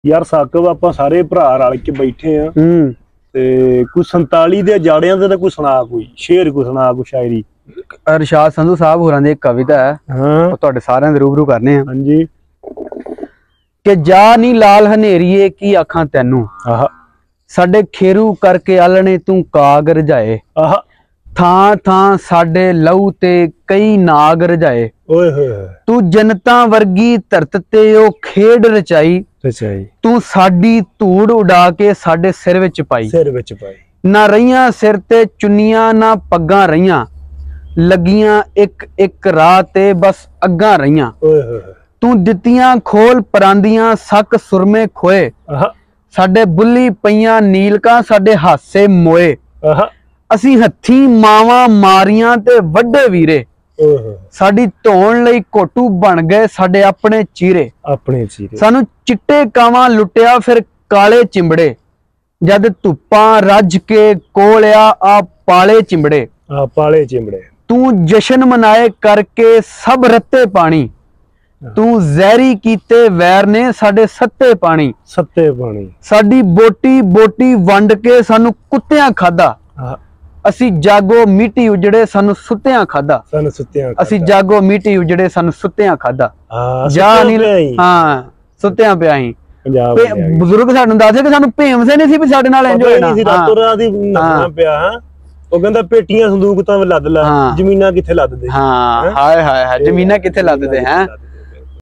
यार साकब आपां सारे भरा रल के बैठे आ ते कोई 47 दे जाड़ियां ते कोई सुना, कोई शेर कोई सुना, कोई शायरी। अरशाद संधू साहब होरां दी एक कविता है, हाँ तुहाडे सारिआं दे रूबरू करने आ। हाँ जी। कि जा नी लाल हनेरिए की आखां तैनू, आहा साडे खेरू करके आलने तू काग रजाए। आहा थां थां साडे लहू ते कई नाग रजाए। ओए होए तू जनता वर्गी धरत ते ओ खेड रचाई। रचाई तू साडी धूड़ उड़ा के साडे सिर विच पाई। सिर विच पाई ना रहियां सिर ते चुन्नियां ना पग्गां रहियां, लगियां एक एक राह ते बस अग्गां रहियां। ओए होए तू दित्तियां खोल परांदियां सक सुरमे खोए। आहा साडे बुल्ली पईयां नीलकां साडे हासे मोए। आहा असी हत्थी मावां मारियां ते वड्डे वीरे। ओए होए साडी धोण लई घोटू बन गए साडे अपने चीरे। अपने चीरे सानू चिट्टे कावां लुटिया फिर काले चिंबड़े, जद धुप्पां रज के कोलिया आ पाले चिंबड़े। आ पाले चिमड़े तू जशन मनाए करके सब रत्ते पानी, तू जहरी कीते वैर ने साडे सत्ते पानी। सत्ते पानी साडी बोटी बोटी वंड के सानू कुत्तियां खादा। असी जागो मीटी उजड़े सानू सुत्तियां खादा। सन सुत्तियां असी जागो मीटी उजड़े सानू सुत्तियां खादा। जा नहीं हाँ सुत्तियां पिया ही। पंजाब बुजुर्ग सानू दसदे कि सानू भेम से नहीं सी भी साडे नाल इंज होना। रातों रात ही नੱਠਣਾ ਪਿਆ। ਉਹ ਕਹਿੰਦਾ ਪੇਟੀਆਂ ਸੰਦੂਕ ਤਾਂ ਲੱਦ ਲੈ, ਜ਼ਮੀਨਾਂ ਕਿੱਥੇ ਲੱਦਦੇ। हाँ हाय हाय हाय जमीना किथे लददे हैं।